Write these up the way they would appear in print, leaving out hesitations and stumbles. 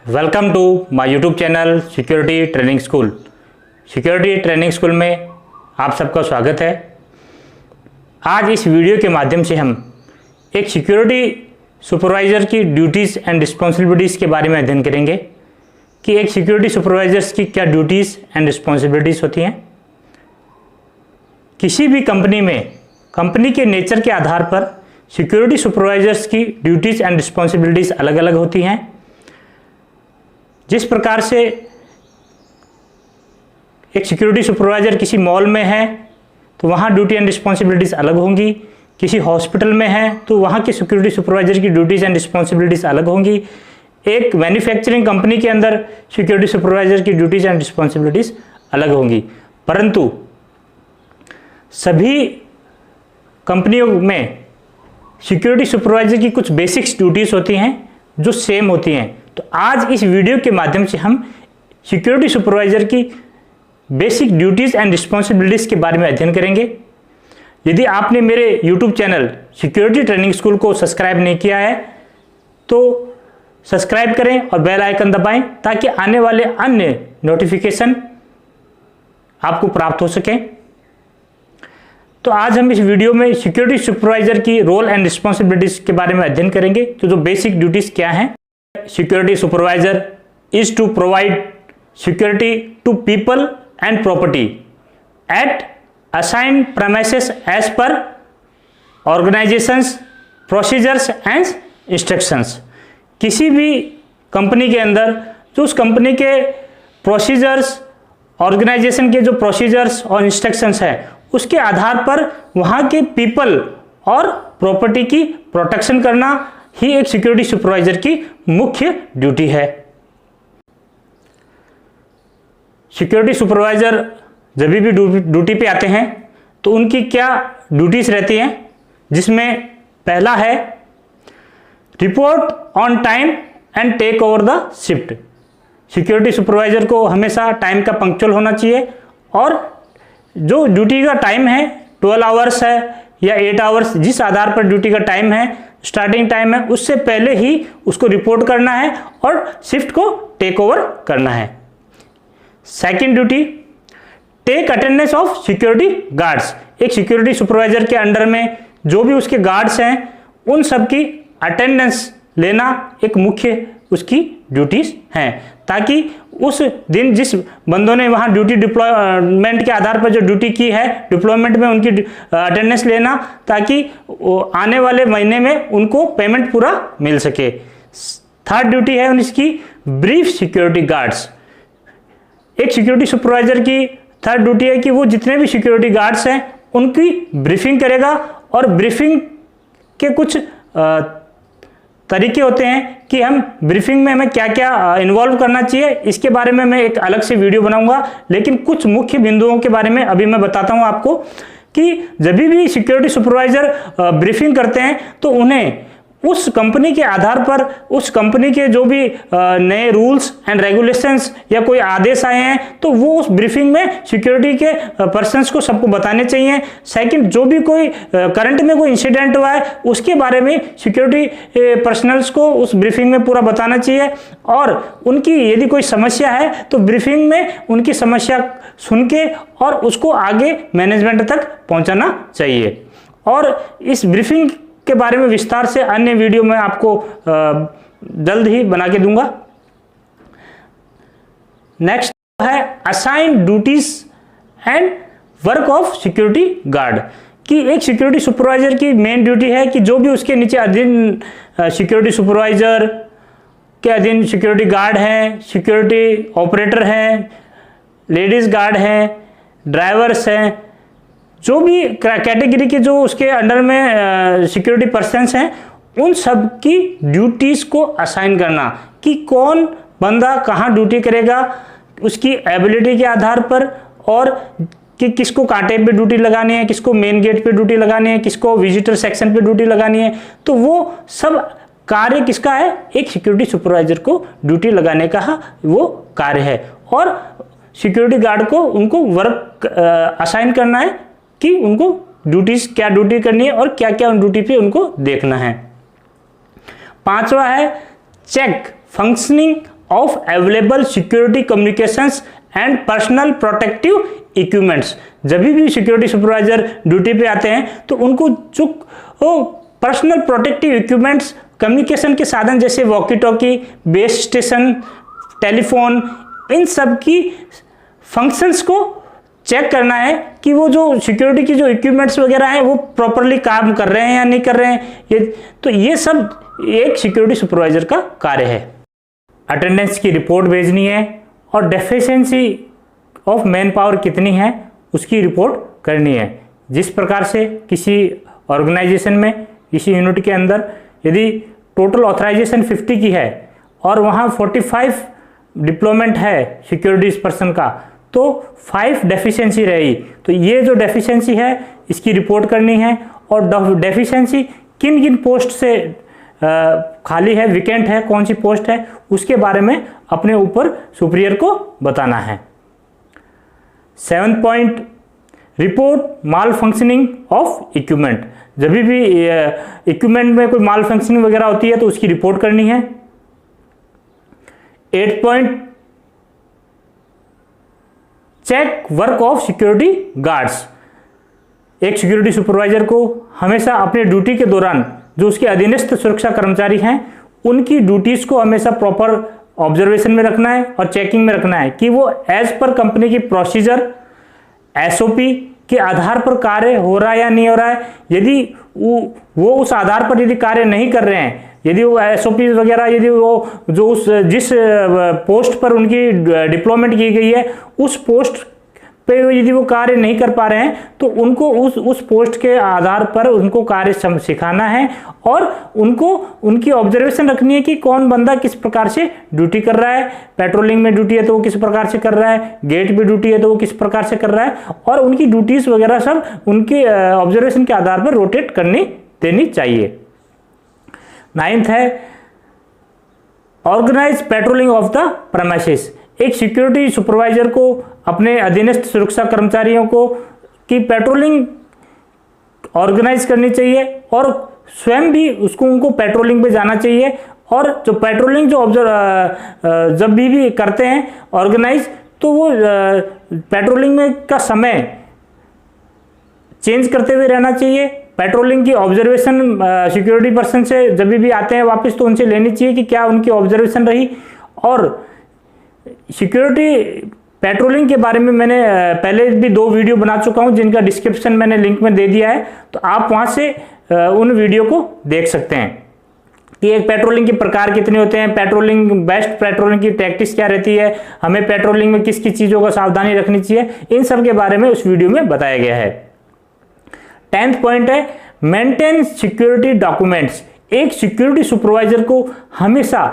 Welcome to my YouTube channel security training school. Security training school में आप सबका स्वागत है। आज इस वीडियो के माध्यम से हम एक सिक्योरिटी सुपरवाइज़र की ड्यूटीज़ एंड रिस्पॉन्सिबिलिटीज़ के बारे में अध्ययन करेंगे कि एक सिक्योरिटी सुपरवाइज़र्स की क्या ड्यूटीज़ एंड रिस्पॉन्सिबिलिटीज़ होती हैं। किसी भी कंपनी में कंपनी के नेचर के आधार पर सिक्योरिटी सुपरवाइज़र्स की ड्यूटीज़ एंड रिस्पॉन्सिबिलिटीज़ अलग अलग होती हैं। जिस प्रकार से एक सिक्योरिटी सुपरवाइज़र किसी मॉल में है तो वहाँ ड्यूटी एंड रिस्पॉन्सिबिलिटीज़ अलग होंगी, किसी हॉस्पिटल में है तो वहाँ की सिक्योरिटी सुपरवाइज़र की ड्यूटीज़ एंड रिस्पॉन्सिबिलिटीज़ अलग होंगी, एक मैन्युफैक्चरिंग कंपनी के अंदर सिक्योरिटी सुपरवाइज़र की ड्यूटीज़ एंड रिस्पॉन्सिबिलिटीज़ अलग होंगी। परंतु सभी कंपनियों में सिक्योरिटी सुपरवाइज़र की कुछ बेसिक्स ड्यूटीज़ होती हैं जो सेम होती हैं। तो आज इस वीडियो के माध्यम से हम सिक्योरिटी सुपरवाइज़र की बेसिक ड्यूटीज़ एंड रिस्पॉन्सिबिलिटीज़ के बारे में अध्ययन करेंगे। यदि आपने मेरे YouTube channel security training school को सब्सक्राइब नहीं किया है तो सब्सक्राइब करें और बेल आइकन दबाएं ताकि आने वाले अन्य नोटिफिकेशन आपको प्राप्त हो सकें। तो आज हम इस वीडियो में सिक्योरिटी सुपरवाइज़र की रोल एंड रिस्पॉन्सिबिलिटीज़ के बारे में अध्ययन करेंगे। तो जो बेसिक ड्यूटीज़ क्या हैं। Security supervisor is to provide security to people and property at assigned premises as per organizations, procedures and instructions। किसी भी कंपनी के अंदर जो उस कंपनी के प्रोसीजर्स, ऑर्गेनाइजेशन के जो प्रोसीजर्स और इंस्ट्रक्शंस हैं उसके आधार पर वहाँ के पीपल और प्रॉपर्टी की प्रोटेक्शन करना ही एक सिक्योरिटी सुपरवाइजर की मुख्य ड्यूटी है। सिक्योरिटी सुपरवाइजर जब भी ड्यूटी पे आते हैं तो उनकी क्या ड्यूटीज रहती हैं, जिसमें पहला है report on time and take over the shift. Security supervisor को हमेशा टाइम का पंक्चुअल होना चाहिए और जो ड्यूटी का टाइम है 12 आवर्स है या 8 आवर्स, जिस आधार पर ड्यूटी का टाइम है, स्टार्टिंग टाइम है, उससे पहले ही उसको रिपोर्ट करना है और शिफ्ट को टेक ओवर करना है। Second duty, take attendance of security guards. एक सिक्योरिटी सुपरवाइजर के अंडर में जो भी उसके गार्ड्स हैं उन सब की अटेंडेंस लेना एक मुख्य उसकी ड्यूटीज हैं, ताकि उस दिन जिस बंदों ने वहाँ ड्यूटी डिप्लॉयमेंट के आधार पर जो ड्यूटी की है डिप्लॉयमेंट में उनकी अटेंडेंस लेना, ताकि आने वाले महीने में उनको पेमेंट पूरा मिल सके। थर्ड ड्यूटी है उनकी ब्रीफ सिक्योरिटी गार्ड्स। एक सिक्योरिटी सुपरवाइजर की थर्ड ड्यूटी है कि वो जितने भी सिक्योरिटी गार्ड्स हैं उनकी ब्रीफिंग करेगा और ब्रीफिंग के कुछ तरीके होते हैं कि हम ब्रीफिंग में हमें क्या क्या इन्वॉल्व करना चाहिए। इसके बारे में मैं एक अलग से वीडियो बनाऊंगा, लेकिन कुछ मुख्य बिंदुओं के बारे में अभी मैं बताता हूं आपको कि जब भी सिक्योरिटी सुपरवाइजर ब्रीफिंग करते हैं तो उन्हें उस कंपनी के आधार पर उस कंपनी के जो भी नए रूल्स एंड रेगुलेशंस या कोई आदेश आए हैं तो वो उस ब्रीफिंग में सिक्योरिटी के पर्सन्स को सबको बताने चाहिए। सेकंड, जो भी कोई करंट में कोई इंसिडेंट हुआ है उसके बारे में सिक्योरिटी पर्सनल्स को उस ब्रीफिंग में पूरा बताना चाहिए और उनकी यदि कोई समस्या है तो ब्रीफिंग में उनकी समस्या सुन के और उसको आगे मैनेजमेंट तक पहुँचाना चाहिए। और इस ब्रीफिंग के बारे में विस्तार से अन्य वीडियो में आपको जल्द ही बना के दूंगा। नेक्स्ट है assign duties and work of security guard. कि एक सिक्योरिटी सुपरवाइजर की मेन ड्यूटी है कि जो भी उसके नीचे अधीन सिक्योरिटी सुपरवाइजर के अधीन सिक्योरिटी गार्ड हैं, सिक्योरिटी ऑपरेटर हैं, लेडीज गार्ड हैं, ड्राइवर्स हैं, जो भी कैटेगरी के जो उसके अंडर में सिक्योरिटी पर्सन्स हैं उन सब की ड्यूटीज़ को असाइन करना कि कौन बंदा कहाँ ड्यूटी करेगा उसकी एबिलिटी के आधार पर, और कि किसको कांटे पे ड्यूटी लगानी है, किसको मेन गेट पे ड्यूटी लगानी है, किसको विजिटर सेक्शन पे ड्यूटी लगानी है। तो वो सब कार्य किसका है, एक सिक्योरिटी सुपरवाइजर को ड्यूटी लगाने का वो कार्य है और सिक्योरिटी गार्ड को उनको वर्क असाइन करना है कि उनको ड्यूटीज क्या ड्यूटी करनी है और क्या क्या उन ड्यूटी पे उनको देखना है। पांचवा है check functioning of available security communications and personal protective equipments. जब भी सिक्योरिटी सुपरवाइजर ड्यूटी पे आते हैं तो उनको जो पर्सनल प्रोटेक्टिव इक्विपमेंट्स, कम्युनिकेशन के साधन जैसे walkie talkie, base station, telephone, इन सब की फंक्शंस को चेक करना है कि वो जो सिक्योरिटी की जो इक्विपमेंट्स वगैरह हैं वो प्रॉपरली काम कर रहे हैं या नहीं कर रहे हैं। ये सब एक सिक्योरिटी सुपरवाइजर का कार्य है। अटेंडेंस की रिपोर्ट भेजनी है और डेफिशिएंसी ऑफ मैन पावर कितनी है उसकी रिपोर्ट करनी है। जिस प्रकार से किसी ऑर्गेनाइजेशन में, किसी यूनिट के अंदर यदि टोटल ऑथराइजेशन 50 की है और वहाँ 45 डिप्लॉयमेंट है सिक्योरिटी पर्सन का, तो 5 डेफिशिएंसी रहेगी। तो ये जो डेफिशिएंसी है इसकी रिपोर्ट करनी है और डेफिशिएंसी किन किन पोस्ट से खाली है, विकेंट है, कौन सी पोस्ट है, उसके बारे में अपने ऊपर सुपीरियर को बताना है। 7 point, report mall functioning of equipment. जब भी इक्विपमेंट में कोई माल फंक्शनिंग वगैरह होती है तो उसकी रिपोर्ट करनी है। 8 point, check work of security guards. एक सिक्योरिटी सुपरवाइजर को हमेशा अपने ड्यूटी के दौरान जो उसके अधीनस्थ सुरक्षा कर्मचारी हैं उनकी ड्यूटीज को हमेशा प्रॉपर ऑब्जर्वेशन में रखना है और चेकिंग में रखना है कि वो एज पर कंपनी की प्रोसीजर, एसओपी के आधार पर कार्य हो रहा है या नहीं हो रहा है। यदि वो उस आधार पर यदि कार्य नहीं कर रहे हैं, यदि वो एसओपी वगैरह, यदि वो जो जिस पोस्ट पर उनकी डिप्लॉयमेंट की गई है उस पोस्ट पे यदि वो कार्य नहीं कर पा रहे हैं तो उनको उस पोस्ट के आधार पर उनको कार्य सिखाना है और उनको उनकी ऑब्जर्वेशन रखनी है कि कौन बंदा किस प्रकार से ड्यूटी कर रहा है। पेट्रोलिंग में ड्यूटी है तो वो किस प्रकार से कर रहा है, गेट पे ड्यूटी है तो वो किस प्रकार से कर रहा है, और उनकी ड्यूटीज वगैरह सब उनके ऑब्जर्वेशन के आधार पर रोटेट करनी देनी चाहिए। 9th है organise patrolling of the premises. एक सिक्योरिटी सुपरवाइजर को अपने अधीनस्थ सुरक्षा कर्मचारियों को की पेट्रोलिंग ऑर्गेनाइज करनी चाहिए और स्वयं भी उनको पेट्रोलिंग पे जाना चाहिए। और जो पेट्रोलिंग जो जब भी करते हैं ऑर्गेनाइज, तो वो पेट्रोलिंग में का समय चेंज करते हुए रहना चाहिए। पेट्रोलिंग की ऑब्जर्वेशन सिक्योरिटी पर्सन से जब भी आते हैं वापस तो उनसे लेनी चाहिए कि क्या उनकी ऑब्जर्वेशन रही। और सिक्योरिटी पेट्रोलिंग के बारे में मैंने पहले भी 2 वीडियो बना चुका हूं जिनका डिस्क्रिप्शन मैंने लिंक में दे दिया है, तो आप वहां से उन वीडियो को देख सकते हैं कि एक पेट्रोलिंग के प्रकार कितने होते हैं, पेट्रोलिंग बेस्ट पेट्रोलिंग की टैक्टिक्स क्या रहती है, हमें पेट्रोलिंग में किस किस चीज़ों का सावधानी रखनी चाहिए, इन सब के बारे में उस वीडियो में बताया गया है। 10th पॉइंट है मेंटेन सिक्योरिटी डॉक्यूमेंट्स। एक सिक्योरिटी सुपरवाइजर को हमेशा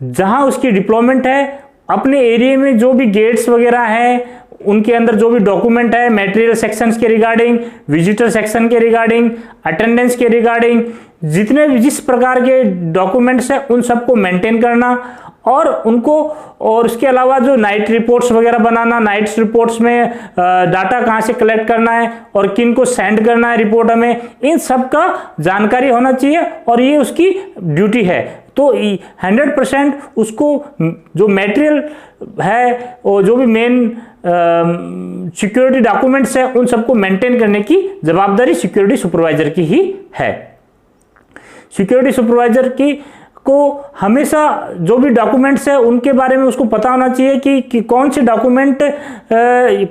जहां उसकी डिप्लॉयमेंट है अपने एरिया में जो भी गेट्स वगैरह हैं उनके अंदर जो भी डॉक्यूमेंट है, मटेरियल सेक्शंस के रिगार्डिंग, विजिटर सेक्शन के रिगार्डिंग, अटेंडेंस के रिगार्डिंग, जितने भी जिस प्रकार के डॉक्यूमेंट्स हैं उन सबको मेंटेन करना और उनको, और उसके अलावा जो नाइट रिपोर्ट्स वगैरह बनाना, नाइट्स रिपोर्ट्स में डाटा कहाँ से कलेक्ट करना है और किन को सेंड करना है रिपोर्ट हमें, इन सब का जानकारी होना चाहिए और ये उसकी ड्यूटी है। तो 100% उसको जो मटेरियल है और जो भी मेन सिक्योरिटी डॉक्यूमेंट्स है उन सबको मेंटेन करने की जवाबदारी सिक्योरिटी सुपरवाइजर की ही है। सिक्योरिटी सुपरवाइजर की को हमेशा जो भी डॉक्यूमेंट्स है उनके बारे में उसको पता होना चाहिए कि कौन से डॉक्यूमेंट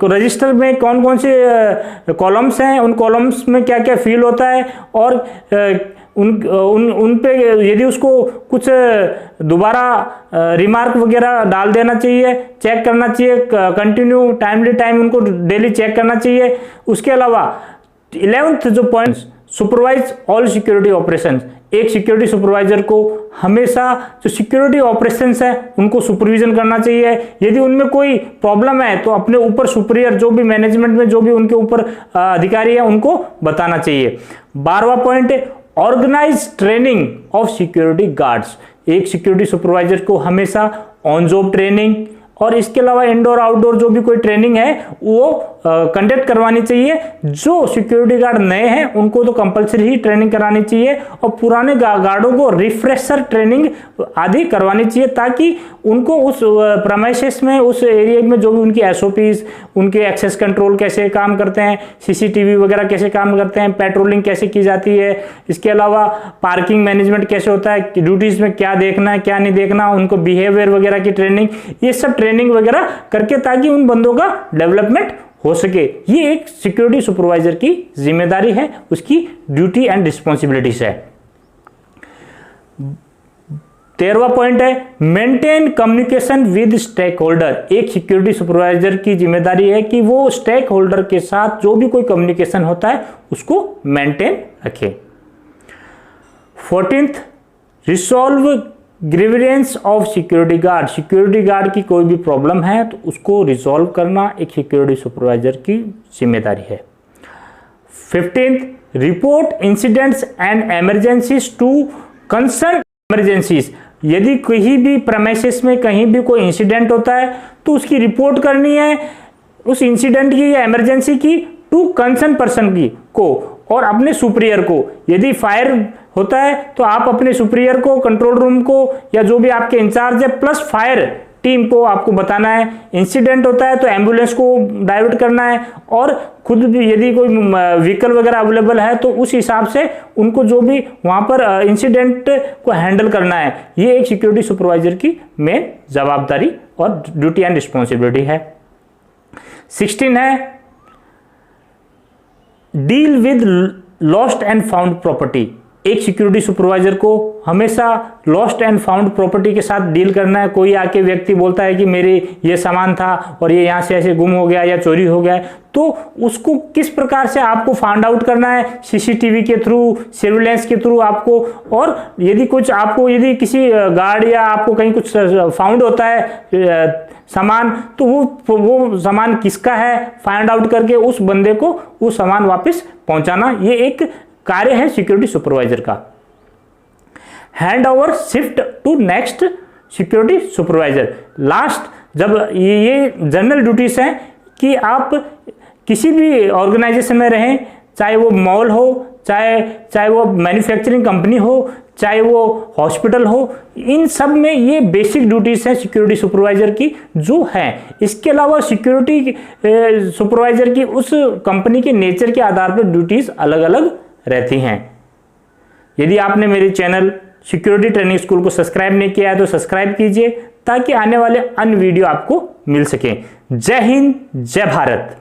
रजिस्टर में कौन कौन से कॉलम्स हैं, उन कॉलम्स में क्या क्या फील होता है और उन पे यदि उसको कुछ दोबारा रिमार्क वगैरह डाल देना चाहिए, चेक करना चाहिए, कंटिन्यू टाइमली टाइम उनको डेली चेक करना चाहिए। उसके अलावा 11th जो point, supervise all security operations. एक सिक्योरिटी सुपरवाइजर को हमेशा जो सिक्योरिटी ऑपरेशंस है उनको सुपरविजन करना चाहिए। यदि उनमें कोई प्रॉब्लम है तो अपने ऊपर सुपीरियर जो भी मैनेजमेंट में जो भी उनके ऊपर अधिकारी है उनको बताना चाहिए। 12वां पॉइंट है organise training of security guards. एक सिक्योरिटी सुपरवाइजर को हमेशा ऑन जॉब ट्रेनिंग और इसके अलावा इंडोर आउटडोर जो भी कोई ट्रेनिंग है वो कंडक्ट करवानी चाहिए। जो सिक्योरिटी गार्ड नए हैं उनको तो कंपलसरी ही ट्रेनिंग करानी चाहिए और पुराने गार्डों को रिफ्रेशर ट्रेनिंग आदि करवानी चाहिए, ताकि उनको उस प्रेमाइसेस में, उस एरिया में जो भी उनकी एसओपीज, उनके एक्सेस कंट्रोल कैसे काम करते हैं, सीसीटीवी वगैरह कैसे काम करते हैं, पेट्रोलिंग कैसे की जाती है, इसके अलावा पार्किंग मैनेजमेंट कैसे होता है, ड्यूटीज में क्या देखना है क्या नहीं देखना, उनको बिहेवियर वगैरह की ट्रेनिंग, ये सब ट्रेनिंग वगैरह करके ताकि उन बंदों का डेवलपमेंट हो सके। ये एक सिक्योरिटी सुपरवाइजर की जिम्मेदारी है, उसकी ड्यूटी एंड रिस्पॉन्सिबिलिटीज है। 13वां पॉइंट है maintain communication with stakeholder. एक सिक्योरिटी सुपरवाइजर की जिम्मेदारी है कि वो स्टेक होल्डर के साथ जो भी कोई कम्युनिकेशन होता है उसको मेंटेन रखे। 14th resolve grievance of security guard. Security guard की कोई भी प्रॉब्लम है तो उसको रिजॉल्व करना एक सिक्योरिटी सुपरवाइजर की जिम्मेदारी है। 15th report incidents and emergencies to concern emergencies. यदि कहीं भी प्रेमाइसेस में कहीं भी कोई इंसिडेंट होता है तो उसकी रिपोर्ट करनी है, उस इंसिडेंट की या इमरजेंसी की, टू कंसर्न पर्सन की को और अपने सुपीरियर को। यदि फायर होता है तो आप अपने सुपीरियर को, कंट्रोल रूम को या जो भी आपके इंचार्ज है प्लस फायर टीम को आपको बताना है। इंसिडेंट होता है तो एम्बुलेंस को डाइवर्ट करना है और खुद भी यदि कोई व्हीकल वगैरह अवेलेबल है तो उस हिसाब से उनको जो भी वहां पर इंसिडेंट को हैंडल करना है। ये एक सिक्योरिटी सुपरवाइजर की मेन जवाबदारी और ड्यूटी एंड रिस्पॉन्सिबिलिटी है। 16 है deal with lost and found property. एक सिक्योरिटी सुपरवाइजर को हमेशा लॉस्ट एंड फाउंड प्रॉपर्टी के साथ डील करना है। कोई आके व्यक्ति बोलता है कि मेरे ये सामान था और ये यहाँ से ऐसे गुम हो गया या चोरी हो गया, तो उसको किस प्रकार से आपको फाइंड आउट करना है, सीसीटीवी के थ्रू, सर्विलेंस के थ्रू आपको। और यदि कुछ आपको, यदि किसी गार्ड या आपको कहीं कुछ फाउंड होता है सामान, तो वो सामान किसका है फाइंड आउट करके उस बंदे को वो सामान वापस पहुंचाना, ये एक कार्य है सिक्योरिटी सुपरवाइजर का। Hand over shift to next security supervisor. Last, जब ये जनरल ड्यूटीज हैं कि आप किसी भी ऑर्गेनाइजेशन में रहें, चाहे वो मॉल हो, चाहे वो मैन्युफैक्चरिंग कंपनी हो, चाहे वो हॉस्पिटल हो, इन सब में ये बेसिक ड्यूटीज हैं सिक्योरिटी सुपरवाइजर की जो है। इसके अलावा सिक्योरिटी सुपरवाइजर की उस कंपनी के नेचर के आधार पर ड्यूटीज अलग अलग रहती हैं। यदि आपने मेरे चैनल सिक्योरिटी ट्रेनिंग स्कूल को सब्सक्राइब नहीं किया है तो सब्सक्राइब कीजिए ताकि आने वाले अन्य वीडियो आपको मिल सके। जय हिंद, जय भारत।